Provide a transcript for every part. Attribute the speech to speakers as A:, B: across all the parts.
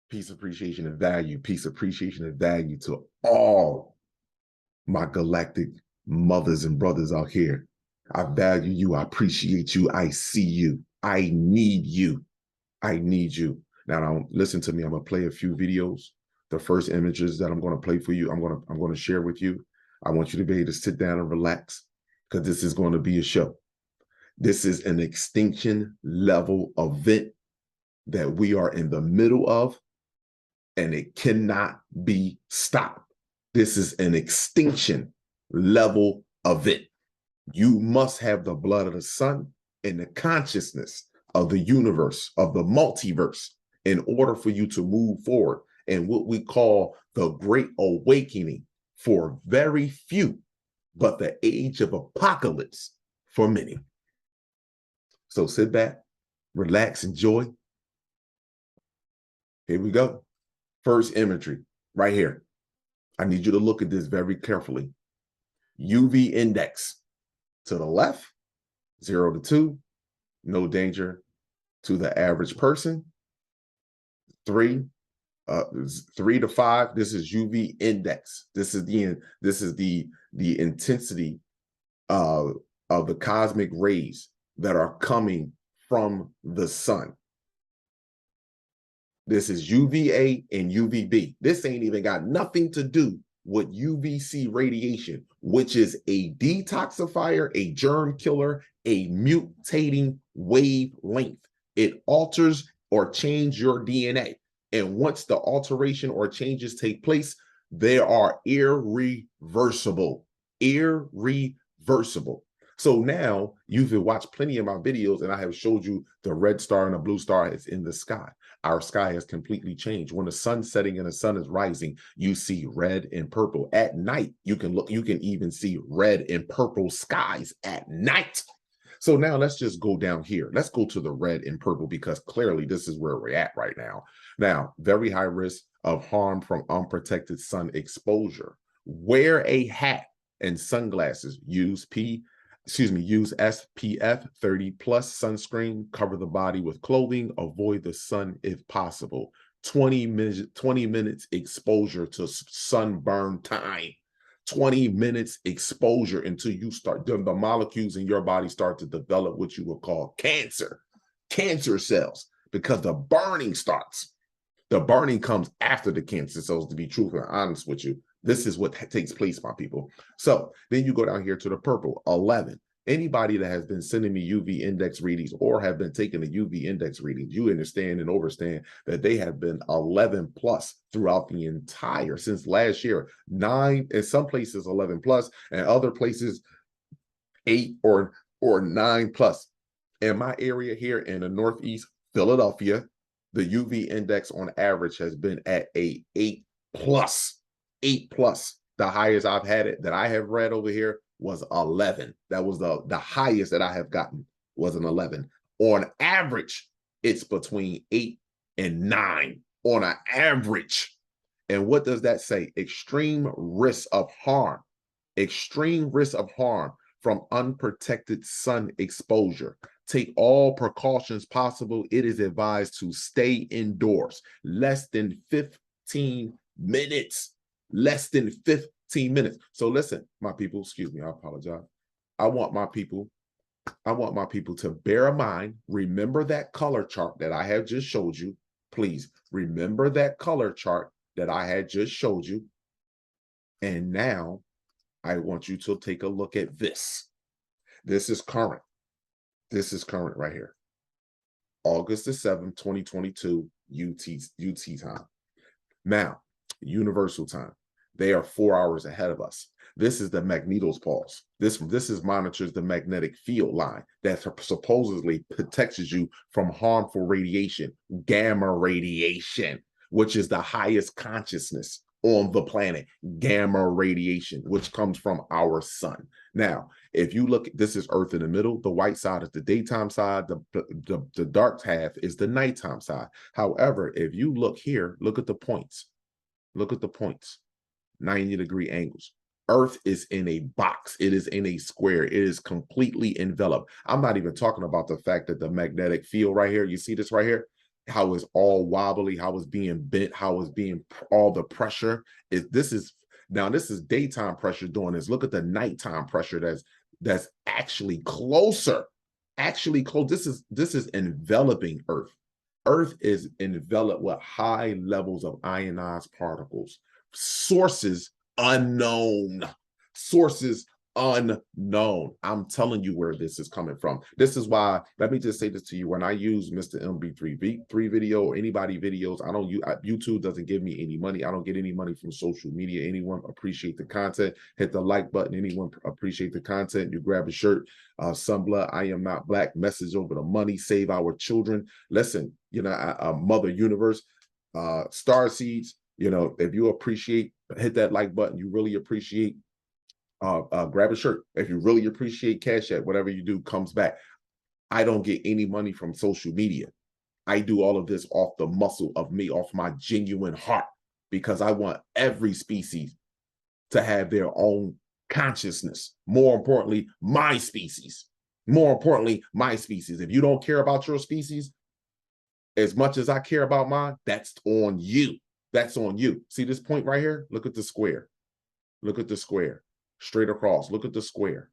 A: Peace, appreciation, and value. Peace, appreciation, and value to all my galactic mothers and brothers out here. I value you. I appreciate you. I see you. I need you. I need you. Now, listen to me. I'm gonna play a few videos. The first images that I'm gonna play for you, I'm gonna share with you. I want you to be able to sit down and relax because this is going to be a show. This is an extinction level event that we are in the middle of, and it cannot be stopped. This is an extinction level event. You must have the blood of the sun and the consciousness of the universe, of the multiverse, in order for you to move forward in what we call the Great Awakening for very few, but the age of apocalypse for many. So sit back, relax, enjoy. Here we go. First imagery right here. I need you to look at this very carefully. UV index to the left, 0 to 2, no danger to the average person. 3 to 5, this is UV index. This is the intensity of the cosmic rays that are coming from the sun. This is UVA and UVB. This ain't even got nothing to do with UVC radiation, which is a detoxifier, a germ killer, a mutating wavelength. It alters or changes your DNA. And once the alteration or changes take place, they are irreversible. Irreversible. So now you've watched plenty of my videos and I have showed you the red star and the blue star is in the sky. Our sky has completely changed. When the sun's setting and the sun is rising, you see red and purple. At night, you can even see red and purple skies at night. So now let's just go down here. Let's go to the red and purple because clearly this is where we're at right now. Now, very high risk of harm from unprotected sun exposure. Wear a hat and sunglasses. Use SPF 30 plus sunscreen, cover the body with clothing, avoid the sun if possible. 20 minutes exposure to sunburn time. 20 minutes exposure until you start, the molecules in your body start to develop what you would call cancer cells, because the burning starts. The burning comes after the cancer cells, to be truthful and honest with you. This is what takes place, my people. So then you go down here to the purple, 11. Anybody that has been sending me UV index readings or have been taking the UV index readings, you understand and understand that they have been 11 plus throughout the entire, since last year, 9, in some places 11 plus, and other places 8 or 9 plus. In my area here in the Northeast Philadelphia, the UV index on average has been at a 8 plus. 8 plus. The highest I've had it that I have read over here was 11. That was the highest that I have gotten was an 11. On average, it's between 8 and 9 on an average. And what does that say? Extreme risk of harm. Extreme risk of harm from unprotected sun exposure. Take all precautions possible. It is advised to stay indoors. Less than 15 minutes. Less than 15 minutes. So listen, my people, excuse me, I apologize. I want my people to bear in mind, remember that color chart that I have just showed you. Please remember that color chart that I had just showed you. And now I want you to take a look at this. This is current. This is current right here. August the 7th, 2022, UT time. Now, universal time. They are 4 hours ahead of us. This is the magnetopause. This monitors the magnetic field line that supposedly protects you from harmful radiation, gamma radiation, which is the highest consciousness on the planet, gamma radiation, which comes from our sun. Now, if you look, this is Earth in the middle. The white side is the daytime side. The dark half is the nighttime side. However, if you look here, look at the points. Look at the points. 90-degree angles. Earth is in a box. It is in a square. It is completely enveloped. I'm not even talking about the fact that the magnetic field right here, you see this right here, how it's all wobbly, how it's being bent, how it's being all the pressure is. This is daytime pressure doing this. Look at the nighttime pressure that's actually closer, actually close. This is enveloping Earth. Earth is enveloped with high levels of ionized particles. Sources unknown. Sources unknown. I'm telling you where this is coming from. This is why, let me just say this to you. When I use Mr. MB3 video or anybody videos, I don't use, YouTube doesn't give me any money. I don't get any money from social media. Anyone appreciate the content, hit the like button. Anyone appreciate the content, you grab a shirt, Sunblood, I am not black, message over the money, save our children. Listen, you know, Mother Universe, Star Seeds, you know, if you appreciate, hit that like button. You really appreciate, grab a shirt. If you really appreciate Cash App, whatever you do comes back. I don't get any money from social media. I do all of this off the muscle of me, off my genuine heart, because I want every species to have their own consciousness. More importantly, my species. More importantly, my species. If you don't care about your species as much as I care about mine, that's on you. That's on you. See this point right here? Look at the square. Look at the square. Straight across. Look at the square.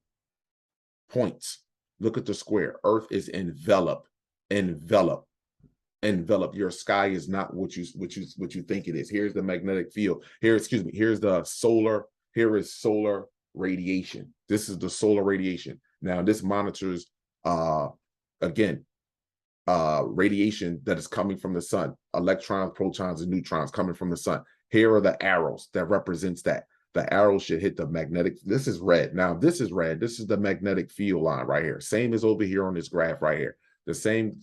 A: Points. Look at the square. Earth is enveloped. Enveloped. Enveloped. Your sky is not what you think it is. Here's the magnetic field. Here's the solar. Here is solar radiation. This is the solar radiation. Now this monitors again radiation that is coming from the sun. Electrons, protons, and neutrons coming from the sun. Here are the arrows that represents that. The arrow should hit the magnetic. This is red. Now, this is red. This is the magnetic field line right here. Same as over here on this graph right here. The same.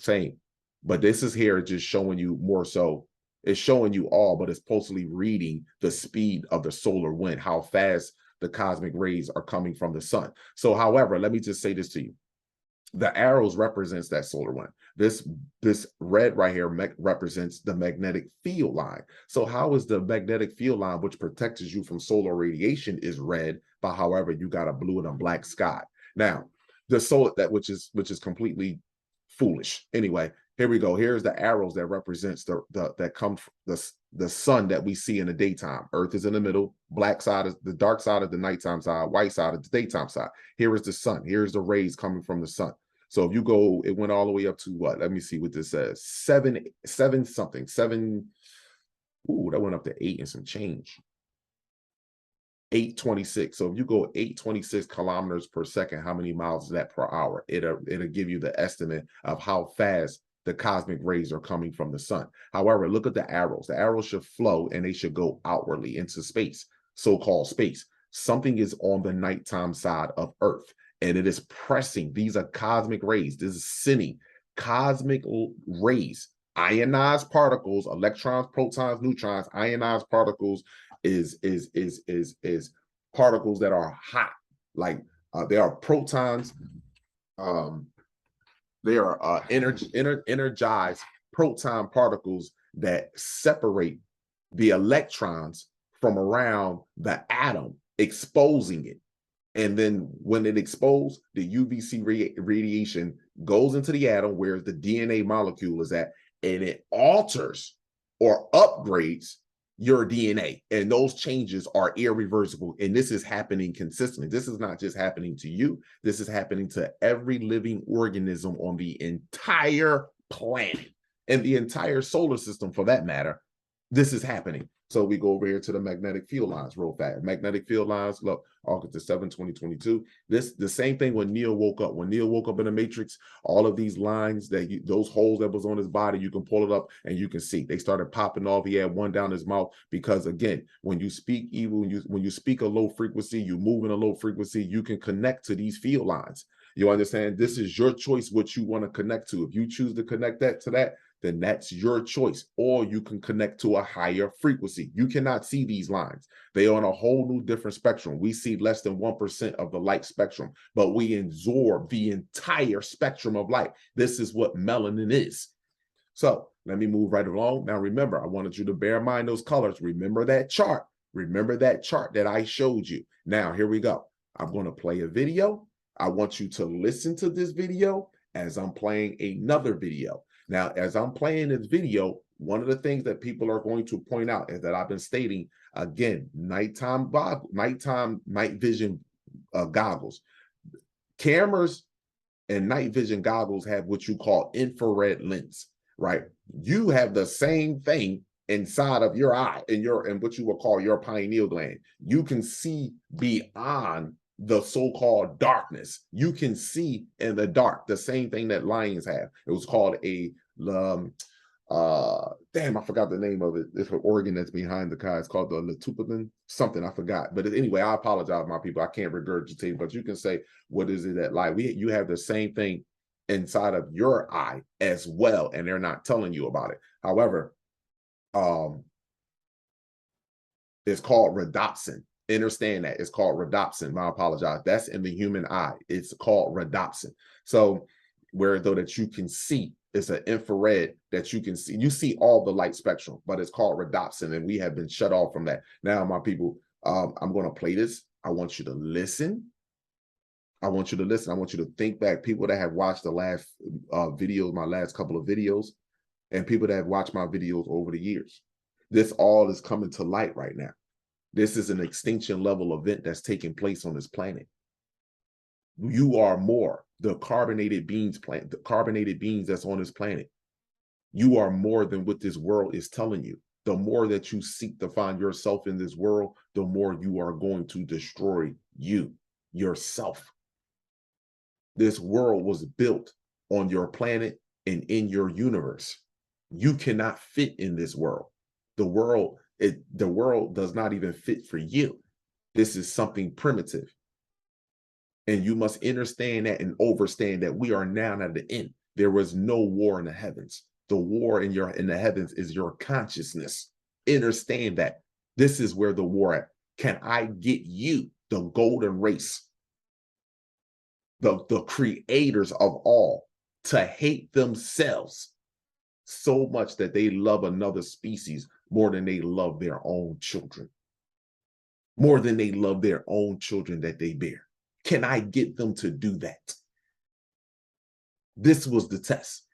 A: But this is here just showing you more so. It's showing you all, but it's supposedly reading the speed of the solar wind, how fast the cosmic rays are coming from the sun. So, however, let me just say this to you. The arrows represents that solar wind. This red right here represents the magnetic field line. So how is the magnetic field line, which protects you from solar radiation, is red, but however you got a blue and a black sky? Now, the solar which is completely foolish. Anyway, here we go. Here's the arrows that represents that come from the sun that we see in the daytime. Earth is in the middle. Black side is the dark side of the nighttime side. White side is the daytime side. Here is the sun. Here's the rays coming from the sun. So if you go, it went all the way up to what? Let me see what this says. Seven. Ooh, that went up to 8 and some change. 826. So if you go 826 kilometers per second, how many miles is that per hour? It'll give you the estimate of how fast the cosmic rays are coming from the sun. However, look at the arrows. The arrows should flow and they should go outwardly into space, so-called space. Something is on the nighttime side of Earth, and it is pressing. These are cosmic rays. This is sending cosmic rays, ionized particles, electrons, protons, neutrons. Ionized particles is particles that are hot. Like they are protons. They are energized proton particles that separate the electrons from around the atom, exposing it. And then when it exposed, the UVC radiation goes into the atom where the DNA molecule is at, and it alters or upgrades your DNA. And those changes are irreversible. And this is happening consistently. This is not just happening to you. This is happening to every living organism on the entire planet and the entire solar system for that matter. This is happening. So we go over here to the magnetic field lines real fast. Magnetic field lines, look, August 7, 2022. The same thing when Neo woke up. When Neo woke up in the Matrix, all of these lines, those holes that was on his body, you can pull it up and you can see. They started popping off. He had one down his mouth because, again, when you speak evil, when you speak a low frequency, you move in a low frequency, you can connect to these field lines. You understand? This is your choice what you want to connect to. If you choose to connect that to that, then that's your choice. Or you can connect to a higher frequency. You cannot see these lines. They are on a whole new different spectrum. We see less than 1% of the light spectrum, but we absorb the entire spectrum of light. This is what melanin is. So let me move right along. Now, remember, I wanted you to bear in mind those colors. Remember that chart. Remember that chart that I showed you. Now, here we go. I'm going to play a video. I want you to listen to this video as I'm playing another video. Now, as I'm playing this video, one of the things that people are going to point out is that I've been stating again, night vision goggles. Cameras and night vision goggles have what you call infrared lens, right? You have the same thing inside of your eye and what you will call your pineal gland. You can see beyond the so-called darkness. You can see in the dark, the same thing that lions have. It was called a damn, I forgot the name of it. It's an organ that's behind the car. It's called the latupulin, something I forgot. But anyway, I apologize, my people. I can't regurgitate, but you can say, what is it that like you have the same thing inside of your eye as well, and they're not telling you about it. However, it's called rhodopsin. Understand that it's called rhodopsin. I apologize. That's in the human eye. It's called rhodopsin. So where though that you can see, it's an infrared that you can see. You see all the light spectrum, but it's called rhodopsin, and we have been shut off from that. Now, my people, I'm going to play this. I want you to listen. I want you to listen. I want you to think back. People that have watched the last videos, my last couple of videos, and people that have watched my videos over the years. This all is coming to light right now. This is an extinction level event that's taking place on this planet. You are more. The carbonated beings that's on this planet. You are more than what this world is telling you. The more that you seek to find yourself in this world, the more you are going to destroy yourself. This world was built on your planet and in your universe. You cannot fit in this world. The world does not even fit for you. This is something primitive. And you must understand that and understand that we are now at the end. There was no war in the heavens. The war in the heavens is your consciousness. Understand that. This is where the war at. Can I get you, the golden race, the creators of all, to hate themselves so much that they love another species more than they love their own children, more than they love their own children that they bear? Can I get them to do that? This was the test.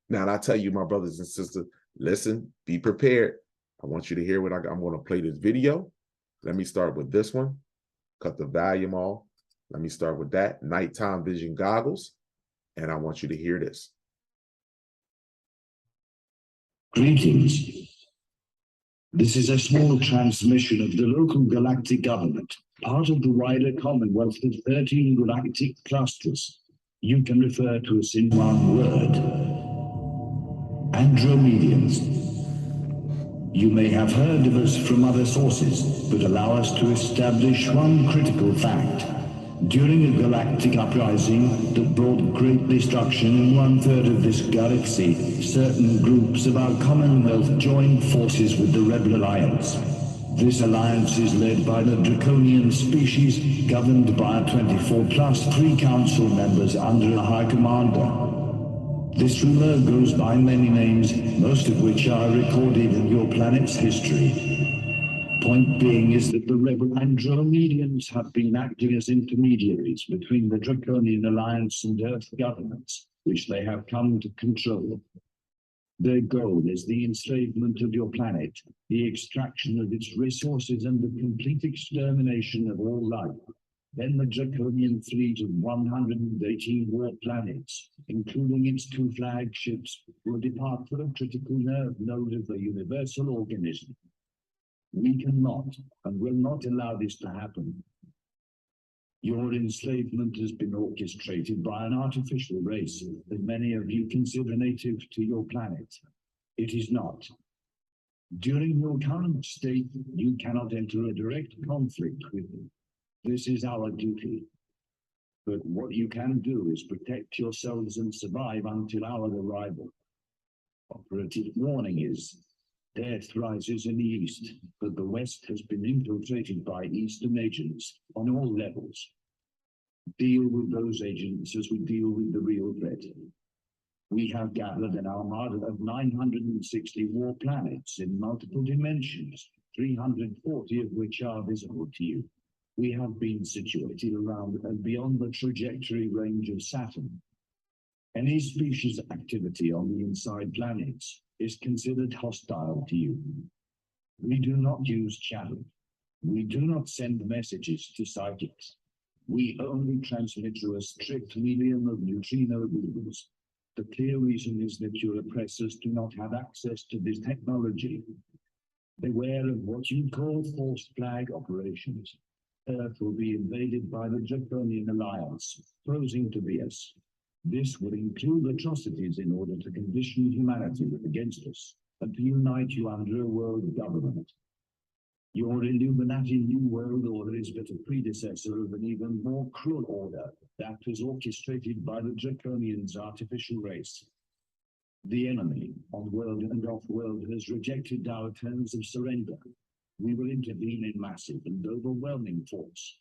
A: Now, and I tell you, my brothers and sisters, listen, be prepared. I want you to hear what I'm going to play this video. Let me start with this one. Cut the volume off. Let me start with that. Nighttime vision goggles. And I want you to hear this.
B: Greetings. This is a small transmission of the local galactic government, part of the wider Commonwealth of 13 galactic clusters. You can refer to us in one word: Andromedians. You may have heard of us from other sources, but allow us to establish one critical fact. During a galactic uprising that brought great destruction in 1/3 of this galaxy, certain groups of our Commonwealth joined forces with the Rebel Alliance. This alliance is led by the draconian species, governed by 24 plus 3 council members under a high commander. This ruler goes by many names, most of which are recorded in your planet's history. Point being is that the rebel Andromedians have been acting as intermediaries between the Draconian Alliance and Earth governments, which they have come to control. Their goal is the enslavement of your planet, the extraction of its resources, and the complete extermination of all life. Then the Draconian fleet of 118 war planets, including its 2 flagships, will depart for a critical nerve node of the universal organism. We cannot and will not allow this to happen. Your enslavement has been orchestrated by an artificial race that many of you consider native to your planet. It is not. During your current state, you cannot enter a direct conflict with them. This is our duty. But what you can do is protect yourselves and survive until our arrival. Operative warning is: death rises in the east, but the west has been infiltrated by eastern agents on all levels. Deal with those agents as we deal with the real threat. We have gathered an armada of 960 war planets in multiple dimensions, 340 of which are visible to you. We have been situated around and beyond the trajectory range of Saturn. Any species activity on the inside planets is considered hostile to you. We do not use chat. We do not send messages to psychics. We only transmit through a strict medium of neutrino beams. The clear reason is that your oppressors do not have access to this technology. Beware of what you call forced flag operations. Earth will be invaded by the Draconian Alliance, posing to be us. This would include atrocities in order to condition humanity against us and to unite you under a world government. Your Illuminati New World Order is but a predecessor of an even more cruel order that was orchestrated by the Draconians' artificial race. The enemy, on world and off-world, has rejected our terms of surrender. We will intervene in massive and overwhelming force.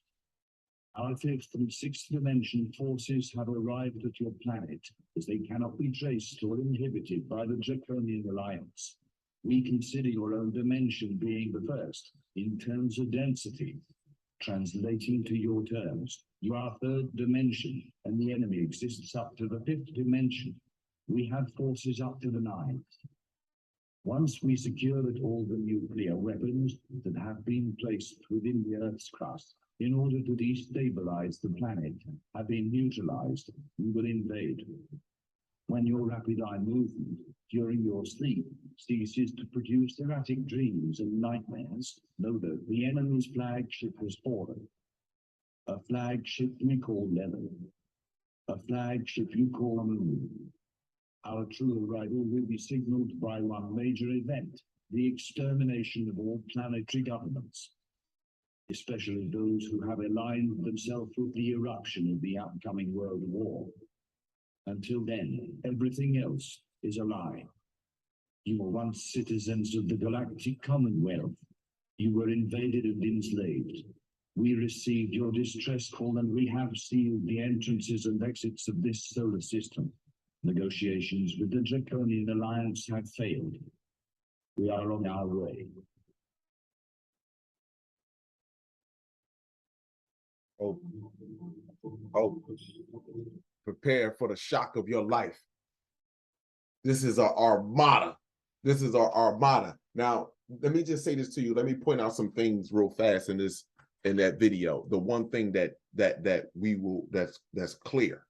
B: Our fifth and sixth dimension forces have arrived at your planet, as they cannot be traced or inhibited by the Draconian Alliance. We consider your own dimension being the first, in terms of density. Translating to your terms, you are third dimension, and the enemy exists up to the fifth dimension. We have forces up to the ninth. Once we secure that all the nuclear weapons that have been placed within the Earth's crust in order to destabilize the planet have been neutralized, we will invade. When your rapid eye movement during your sleep ceases to produce erratic dreams and nightmares, know that the enemy's flagship has fallen. A flagship we call Level. A flagship you call Moon. Our true arrival will be signaled by one major event, the extermination of all planetary governments, especially those who have aligned themselves with the eruption of the upcoming world war. Until then, everything else is a lie. You were once citizens of the Galactic Commonwealth. You were invaded and enslaved. We received your distress call and we have sealed the entrances and exits of this solar system. Negotiations with the Draconian Alliance have failed. We are on our way.
A: Prepare for the shock of your life. This is our armada. This is our armada. Now, let me just say this to you. Let me point out some things real fast in that video. The one thing that's clear.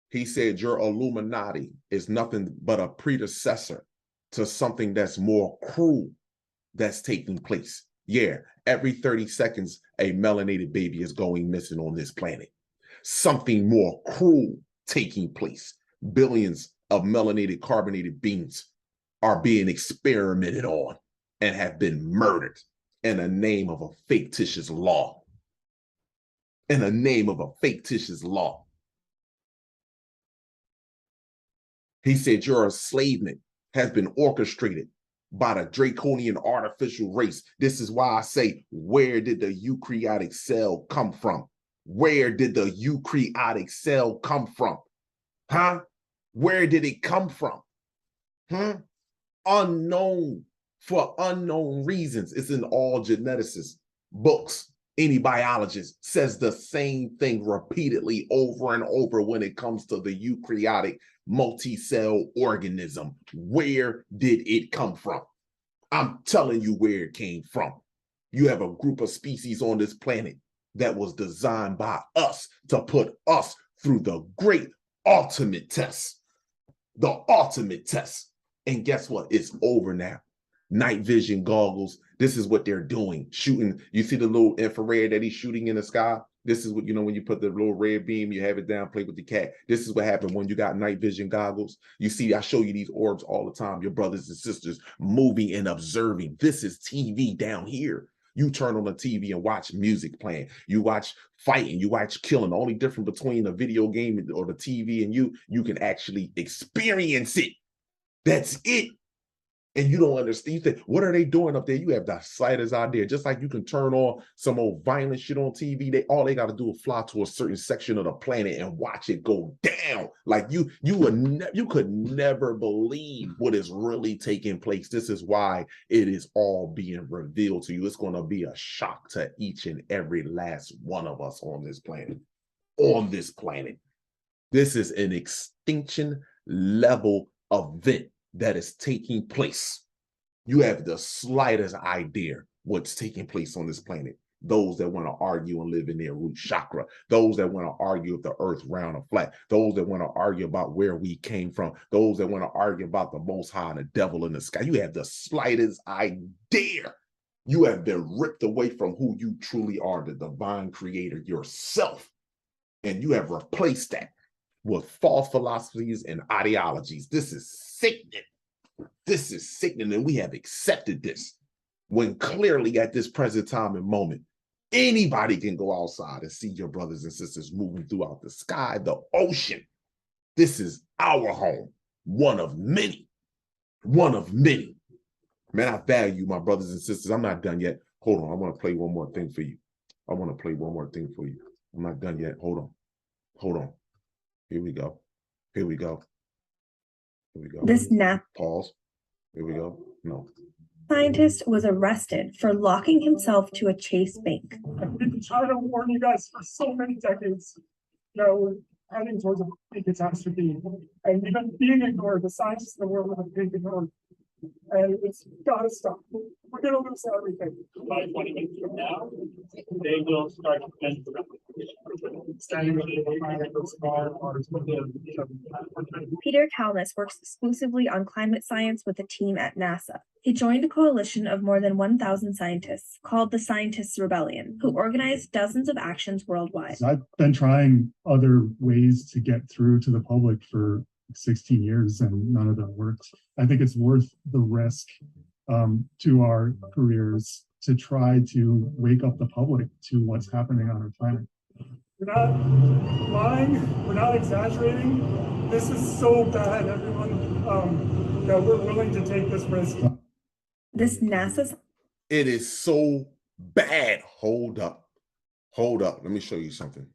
A: He said your Illuminati is nothing but a predecessor to something that's more cruel that's taking place. Yeah, every 30 seconds, a melanated baby is going missing on this planet. Something more cruel taking place. Billions of melanated carbonated beings are being experimented on and have been murdered in the name of a fictitious law. In the name of a fictitious law. He said your enslavement has been orchestrated by the draconian artificial race. This is why I say, where did the eukaryotic cell come from? Where did the eukaryotic cell come from? Huh? Where did it come from? Unknown, for unknown reasons. It's in all geneticists' books. Any biologist says the same thing repeatedly over and over when it comes to the eukaryotic multi-cell organism. Where did it come from? I'm telling you where it came from. You have a group of species on this planet that was designed by us to put us through the great ultimate test. The ultimate test. And guess what? It's over now. Night vision goggles. This is what they're doing. Shooting. You see the little infrared that he's shooting in the sky? This is what, you know, when you put the little red beam, you have it down, play with the cat. This is what happened when you got night vision goggles. You see, I show you these orbs all the time. Your brothers and sisters moving and observing. This is TV down here. You turn on the TV and watch music playing. You watch fighting. You watch killing. The only difference between a video game or the TV and you can actually experience it. That's it. And you don't understand. You think, what are they doing up there? You have the slightest idea. Just like you can turn on some old violent shit on TV, all they got to do is fly to a certain section of the planet and watch it go down. Like you could never believe what is really taking place. This is why it is all being revealed to you. It's going to be a shock to each and every last one of us on this planet. On this planet. This is an extinction level event that is taking place. You have the slightest idea what's taking place on this planet. Those that want to argue and live in their root chakra, those that want to argue if the earth round or flat, those that want to argue about where we came from, those that want to argue about the most high and the devil in the sky. You have the slightest idea. You have been ripped away from who you truly are, the divine creator yourself. And you have replaced that with false philosophies and ideologies. This is sickening. This is sickening, and we have accepted this when clearly at this present time and moment, anybody can go outside and see your brothers and sisters moving throughout the sky, the ocean. This is our home, one of many, one of many. Man, I value my brothers and sisters. I'm not done yet. Hold on, I want to play one more thing for you. I want to play one more thing for you. I'm not done yet. Hold on. Hold on. Here we go. Here we go. Here we go.
C: This
A: Pause. Here we go. No.
C: scientist was arrested for locking himself to a Chase bank.
D: I've been trying to warn you guys for so many decades. We're heading towards a big catastrophe. And we've been being ignored. The scientists in the world have been ignored. And it's gotta stop. We're gonna lose everything.
E: By 20 minutes from now, they will start to bend the
C: Peter Kalmus works exclusively on climate science with a team at NASA. He joined a coalition of more than 1,000 scientists called the Scientists' Rebellion, who organized dozens of actions worldwide.
D: I've been trying other ways to get through to the public for 16 years and none of them worked. I think it's worth the risk to our careers to try to wake up the public to what's happening on our planet. We're not lying, we're not exaggerating. This is so bad, everyone, that we're willing to take this risk.
C: This NASA's
A: It is so bad. Hold up. Hold up. Let me show you something.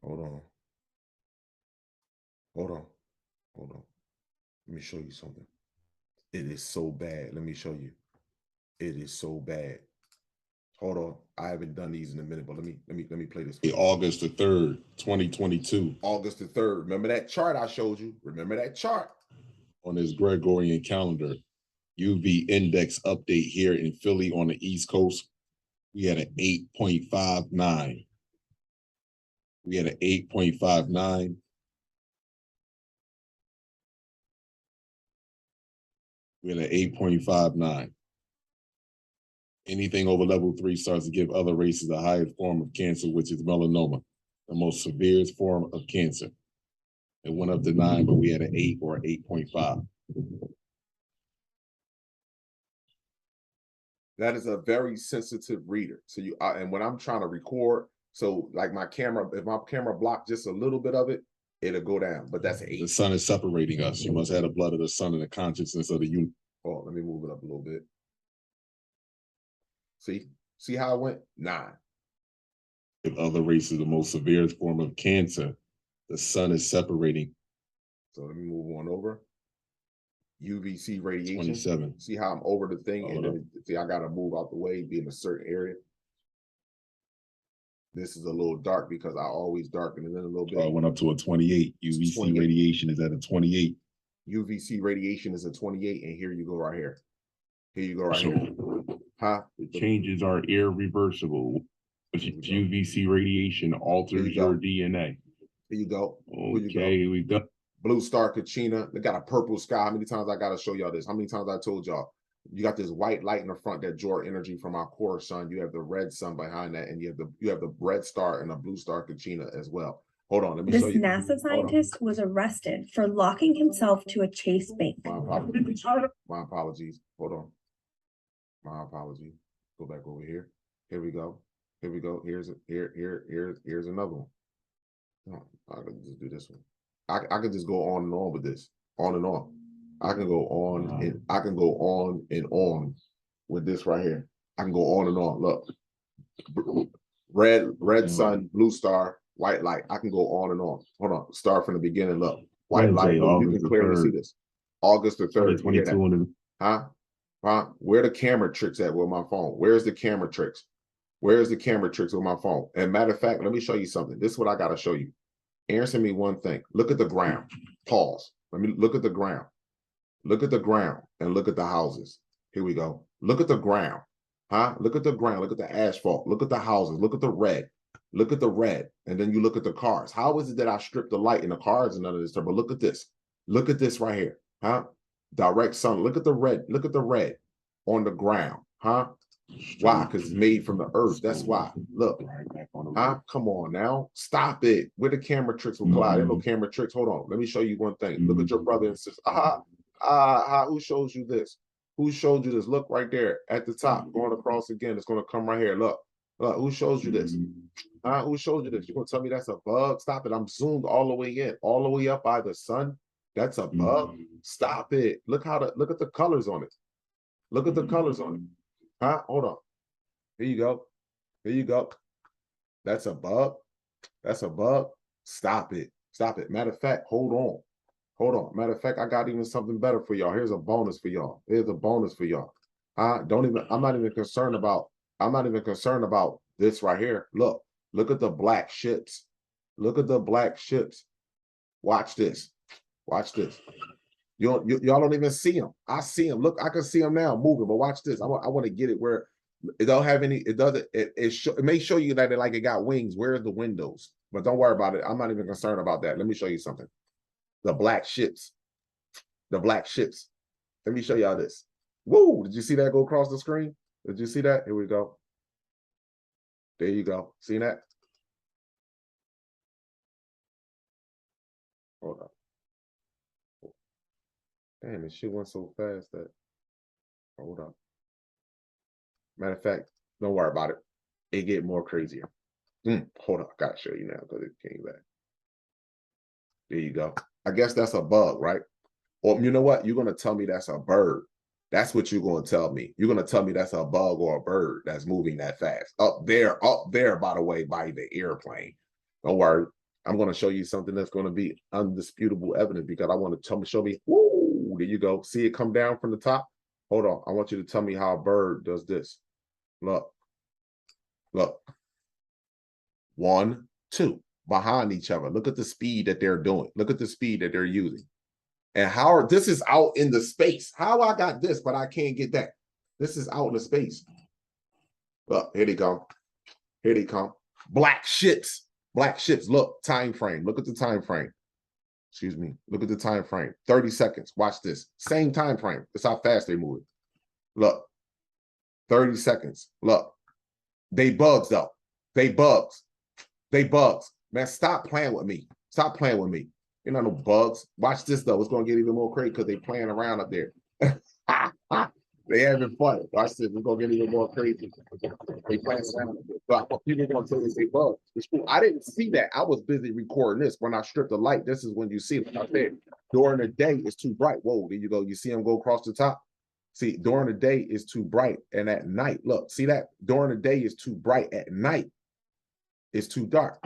A: Hold on. Hold on. Hold on. Let me show you something. It is so bad. Let me show you. It is so bad. Hold on. I haven't done these in a minute, but let me play this.
F: August the 3rd, 2022.
A: August the 3rd. Remember that chart I showed you? Remember that chart?
F: On this Gregorian calendar, UV index update here in Philly on the East Coast, we had an 8.59. We had an 8.59. We had an 8.59. Anything over level 3 starts to give other races the highest form of cancer, which is melanoma, the most severe form of cancer. It went up to 9, but we had an 8 or 8.5.
A: That is a very sensitive reader. So and when I'm trying to record, so like my camera, if my camera blocked just a little bit of it, it'll go down. But that's an 8.
F: The sun is separating us. You must have the blood of the sun and the consciousness of the universe.
A: Oh, let me move it up a little bit. See how it went? 9.
F: If other races, the most severe form of cancer, the sun is separating.
A: So let me move on over. UVC radiation.
F: 27.
A: See how I'm over the thing, and then see I gotta move out the way, be in a certain area. This is a little dark because I always darken it in a little bit.
F: I went up to a 28. UVC
A: 28.
F: radiation is at a 28.
A: UVC radiation is a 28, and here you go right here. Here you go right here. Huh?
G: The changes are irreversible. UVC radiation alters your DNA.
A: Here you go.
G: Okay, here we go.
A: Blue star Kachina. They got a purple sky. How many times I gotta show y'all this? How many times I told y'all? You got this white light in the front that draw energy from our core sun. You have the red sun behind that, and you have the red star and a blue star Kachina as well. Hold on, let me show you.
C: This NASA scientist was arrested for locking himself to a Chase bank.
A: My apologies. Hold on. My apologies. Go back over here. Here we go. Here we go. Here's another one. Oh, I can just do this one. I could just go on and on with this, on and on. I can go on and I can go on and on with this right here. I can go on and on. Look, red sun, blue star, white light. I can go on and on. Hold on. Start from the beginning. Look, white light. You can clearly see this. August the 3rd.
G: 22.
A: Huh? Where the camera tricks at with my phone? Where's the camera tricks? Where's the camera tricks with my phone? And matter of fact, let me show you something. This is what I got to show you. Answer me one thing. Look at the ground. Pause. Let me look at the ground. Look at the ground and look at the houses. Here we go. Look at the ground. Huh? Look at the ground. Look at the asphalt. Look at the houses. Look at the red. Look at the red. And then you look at the cars. How is it that I stripped the light in the cars and none of this stuff? But look at this. Look at this right here. Huh? Direct sun. Look at the red. Look at the red on the ground. Huh? Why? Because it's made from the earth. That's why. Look. Huh? Come on now. Stop it. Where the camera tricks with Clyde? There no camera tricks. Hold on. Let me show you one thing. Look at your brother and sister. Who shows you this? Who showed you this? Look right there at the top, going across again. It's going to come right here. Look. Who shows you this? Who showed you this? You're going to tell me that's a bug? Stop it. I'm zoomed all the way in, all the way up by the sun. That's a bug? Stop it. Look at the colors on it. Look at the colors on it. Huh? Hold on. Here you go. Here you go. That's a bug. That's a bug. Stop it. Stop it. Matter of fact, hold on. Hold on. Matter of fact, I got even something better for y'all. Here's a bonus for y'all. Here's a bonus for y'all. I'm not even concerned about this right here. Look at the black ships. Look at the black ships. Watch this. Watch this. Y'all don't even see them. I see them. Look, I can see them now moving, but watch this. I want to get it where it don't have any, it doesn't, it may show you that it got wings. Where are the windows? But don't worry about it. I'm not even concerned about that. Let me show you something. The black ships. The black ships. Let me show y'all this. Woo! Did you see that go across the screen? Did you see that? Here we go. There you go. See that? Hold up. Damn, this shit went so fast that. Hold up. Matter of fact, don't worry about it. It get more crazier. Hold up. I gotta show you now because it came back. There you go. I guess that's a bug, right? Or you know what? You're gonna tell me that's a bird. That's what you're gonna tell me. You're gonna tell me that's a bug or a bird that's moving that fast. Up there, by the way, by the airplane. Don't worry. I'm gonna show you something that's gonna be undisputable evidence because I want to show me. Woo! There you go. See it come down from the top? Hold on. I want you to tell me how a bird does this. Look. Look. 1, 2. Behind each other. Look at the speed that they're doing. Look at the speed that they're using. And how this is out in the space. How I got this, but I can't get that. This is out in the space. Look, here they come. Here they come. Black ships. Black ships. Look, time frame. Look at the time frame. Excuse me. Look at the time frame. 30 seconds. Watch this. Same time frame. That's how fast they move. Look. 30 seconds. Look. They bugs though. They bugs. They bugs. Man, stop playing with me. Stop playing with me. You're not no bugs. Watch this though. It's gonna get even more crazy because they playing around up there. They having fun. Watch this. It's gonna get even more crazy. They playing around up there. But people gonna tell you they bugs. It's cool. I didn't see that. I was busy recording this. When I stripped the light, this is when you see it. I said during the day it's too bright. Whoa, there you go. You see them go across the top. See, during the day is too bright, and at night, look, see that? During the day is too bright. At night, it's too dark.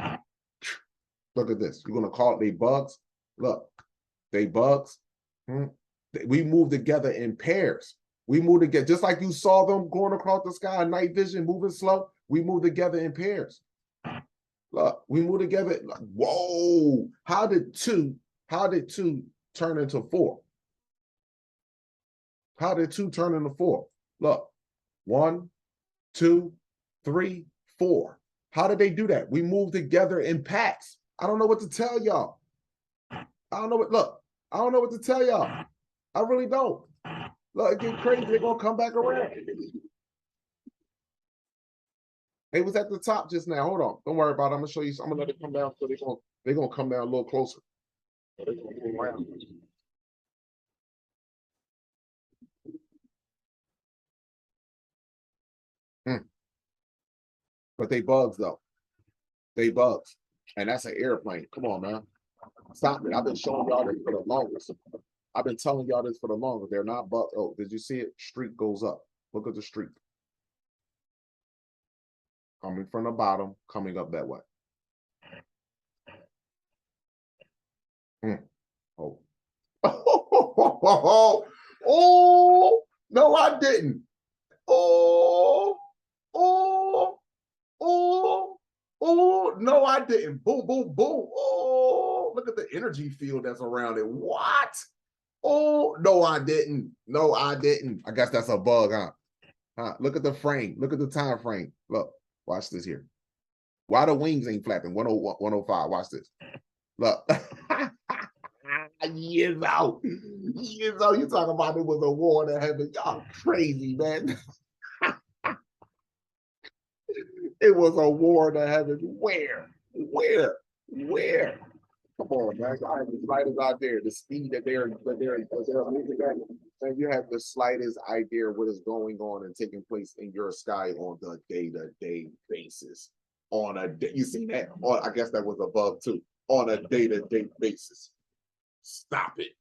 A: Look at this. You're gonna call it they bugs? Look, they bugs. We move together in pairs. We move together, just like you saw them going across the sky, night vision, moving slow. We move together in pairs. Look, we move together. Whoa! How did two turn into 4? How did 2 turn into 4? Look, 1, 2, 3, 4. How did they do that? We move together in packs. I don't know what to tell y'all. I don't know what to tell y'all. I really don't. Look, it get crazy. They're gonna come back around. They was at the top just now. Hold on. Don't worry about it. I'm gonna show you. I'm gonna let it come down so they're gonna come down a little closer. They're gonna move around. But they bugs though. They bugs. And that's an airplane. Come on, man. Stop it. I've been showing y'all this for the longest. I've been telling y'all this for the longest. They're not bugs. Oh, did you see it? Streak goes up. Look at the streak. Coming from the bottom, coming up that way. Oh. Oh, no, I didn't. Oh, Oh, no, I didn't. Boom, boom, boom. Oh, look at the energy field that's around it. What? Oh, no, I didn't. No, I didn't. I guess that's a bug, huh? Look at the frame. Look at the time frame. Look, watch this here. Why the wings ain't flapping? 101, 105. Watch this. Look. Years out. Years out. You talking about it was a war in heaven. Y'all crazy, man. It was a war in heaven. Where? Where? Come on, man. I have the slightest out there. The speed that they're moving at, and you have the slightest idea what is going on and taking place in your sky on the day-to-day basis. On a day, you see that? Or I guess that was above too. On a day-to-day basis. Stop it.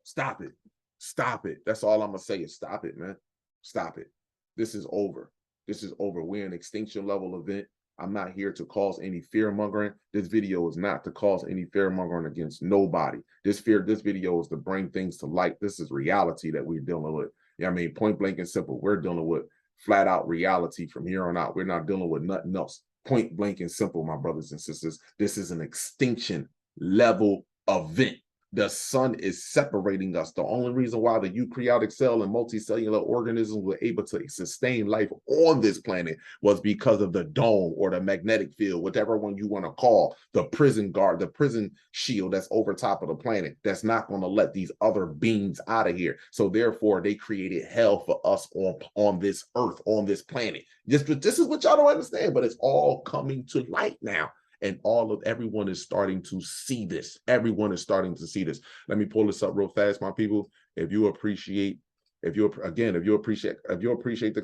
A: Stop it. Stop it. That's all I'm gonna say is stop it, man. Stop it. This is over. This is over. We're an extinction level event. I'm not here to cause any fear mongering. This video is not to cause any fear mongering against nobody. This video is to bring things to light. This is reality that we're dealing with. Yeah, I mean, point blank and simple. We're dealing with flat out reality from here on out. We're not dealing with nothing else. Point blank and simple, my brothers and sisters. This is an extinction level event. The sun is separating us. The only reason why the eukaryotic cell and multicellular organisms were able to sustain life on this planet was because of the dome or the magnetic field, whatever one you want to call, the prison guard, the prison shield that's over top of the planet that's not going to let these other beings out of here. So therefore, they created hell for us on this earth, on this planet. This is what y'all don't understand, but it's all coming to light now. And everyone is starting to see this. Everyone is starting to see this. Let me pull this up real fast, my people. If you appreciate the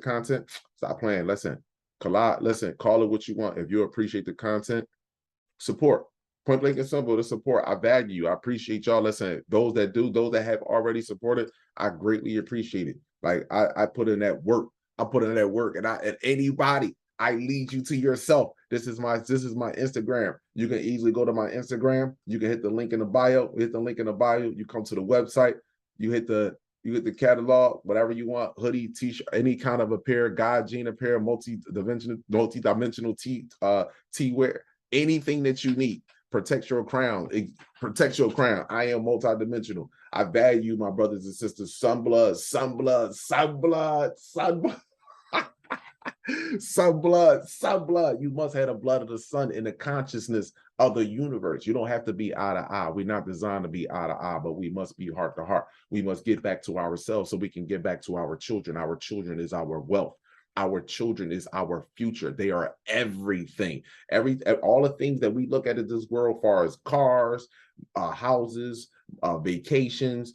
A: content, stop playing. Listen, call it what you want. If you appreciate the content, support. Point blank and simple, the support. I value you. I appreciate y'all. Listen, those that have already supported, I greatly appreciate it. Like I put in that work. And anybody, I lead you to yourself. This is my Instagram. You can easily go to my Instagram. You can hit the link in the bio. Hit the link in the bio. You come to the website. You hit the catalog, whatever you want, hoodie, t-shirt, any kind of apparel, God gene apparel, multi-dimensional T-wear, anything that you need. Protect your crown. Protect your crown. I am multi-dimensional. I value my brothers and sisters. Sunblood. Sunblood. You must have the blood of the sun in the consciousness of the universe. You don't have to be eye to eye. We're not designed to be eye to eye, but we must be heart to heart. We must get back to ourselves so we can get back to our children. Our children is our wealth. Our children is our future. They are everything. All the things that we look at in this world, as far as cars, houses, vacations,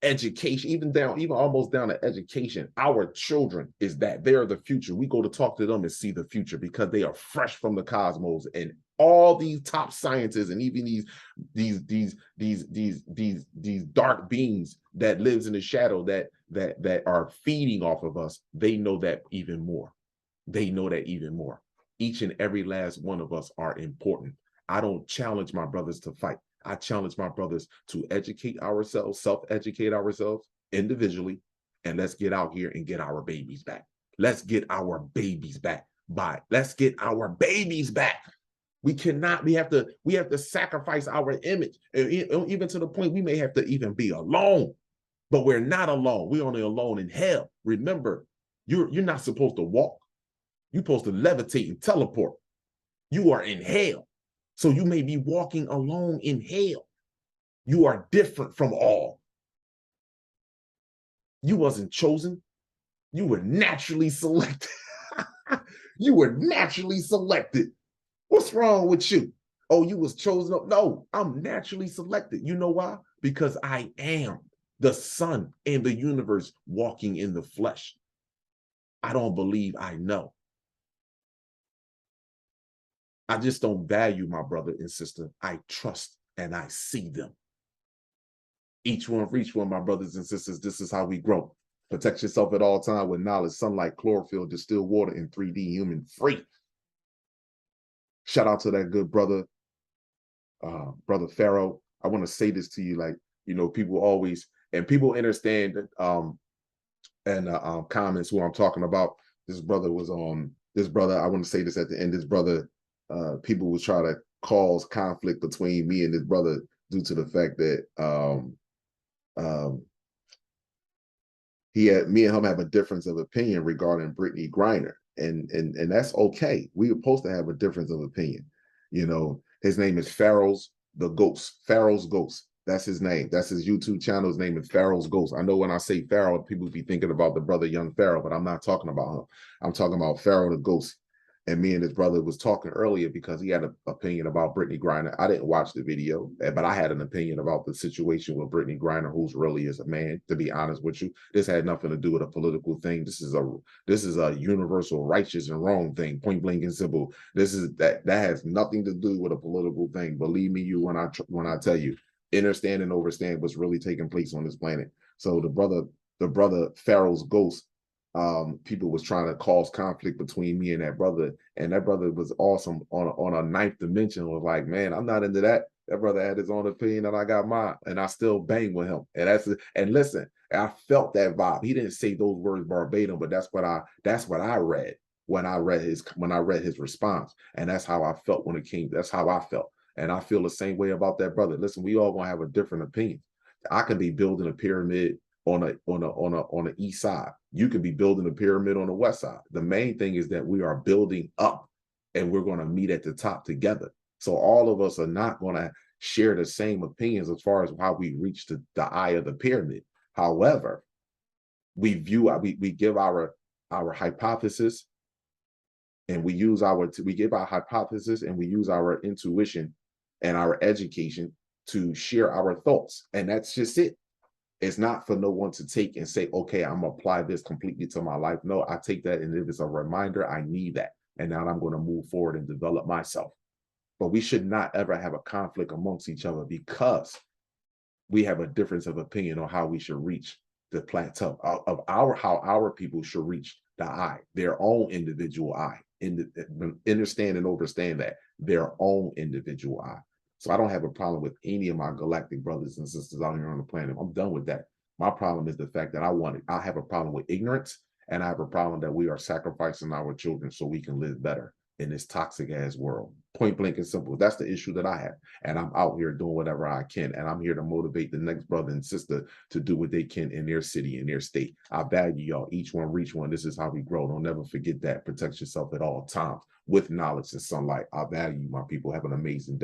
A: education, even almost down to education. Our children is that. They are the future. We go to talk to them and see the future because they are fresh from the cosmos. And all these top scientists and even these dark beings that lives in the shadow that are feeding off of us, they know that even more. They know that even more. Each and every last one of us are important. I don't challenge my brothers to fight. I challenge my brothers to educate ourselves, self-educate ourselves individually, and let's get out here and get our babies back. Let's get our babies back. Let's get our babies back. We have to sacrifice our image, even to the point we may have to even be alone, but we're not alone. We're only alone in hell. Remember, you're not supposed to walk. You're supposed to levitate and teleport. You are in hell. So you may be walking alone in hell. You are different from all. You wasn't chosen. You were naturally selected. You were naturally selected. What's wrong with you? Oh, you was chosen? No, I'm naturally selected. You know why? Because I am the sun and the universe walking in the flesh. I don't believe I know. I just don't value my brother and sister. I trust and I see them. Each one for each one, my brothers and sisters, this is how we grow. Protect yourself at all times with knowledge, sunlight, chlorophyll, distilled water, and 3D human free. Shout out to that good brother, Brother Pharaoh. I want to say this to you, like, you know, people understand and comments who I'm talking about. This brother was this brother, I want to say this at the end, this brother, people will try to cause conflict between me and this brother due to the fact that me and him have a difference of opinion regarding Brittany Griner. And that's okay. We were supposed to have a difference of opinion. You know, his name is Pharaoh's the Ghost. Pharaoh's Ghost. That's his name. That's his YouTube channel. His name is Pharaoh's Ghost. I know when I say Pharaoh, people be thinking about the brother Young Pharaoh, but I'm not talking about him. I'm talking about Pharaoh the Ghost. And me and his brother was talking earlier because he had an opinion about Brittany Griner. I didn't watch the video, but I had an opinion about the situation with Brittany Griner, who's really is a man, to be honest with you. This had nothing to do with a political thing. This is a universal righteous and wrong thing, point blank and simple. That has nothing to do with a political thing. Believe me, when I tell you, understand and overstand what's really taking place on this planet. So the brother Pharaoh's Ghost, people was trying to cause conflict between me and that brother was awesome on a ninth dimension. Was like, man, I'm not into that. That brother had his own opinion and I got mine, and I still bang with him. And listen, I felt that vibe. He didn't say those words verbatim, but that's what I read when I read his response, and that's how I felt when it came. That's how I felt, and I feel the same way about that brother. Listen, we all gonna have a different opinion. I can be building a pyramid on the east side. You could be building a pyramid on the west side. The main thing is that we are building up and we're going to meet at the top together. So all of us are not going to share the same opinions as far as how we reach the eye of the pyramid. However, we give our hypothesis, and we give our hypothesis and we use our intuition and our education to share our thoughts. And that's just it. It's not for no one to take and say, okay, I'm gonna apply this completely to my life. No, I take that, and if it's a reminder, I need that. And now I'm going to move forward and develop myself. But we should not ever have a conflict amongst each other because we have a difference of opinion on how we should reach the plateau of how our people should reach the eye, their own individual eye. Understand and overstand that their own individual eye. So I don't have a problem with any of my galactic brothers and sisters out here on the planet. I'm done with that. My problem is the fact that I have a problem with ignorance, and I have a problem that we are sacrificing our children so we can live better in this toxic ass world. Point blank and simple. That's the issue that I have. And I'm out here doing whatever I can. And I'm here to motivate the next brother and sister to do what they can in their city, in their state. I value y'all. Each one reach one. This is how we grow. Don't never forget that. Protect yourself at all times with knowledge and sunlight. I value you, my people. Have an amazing day.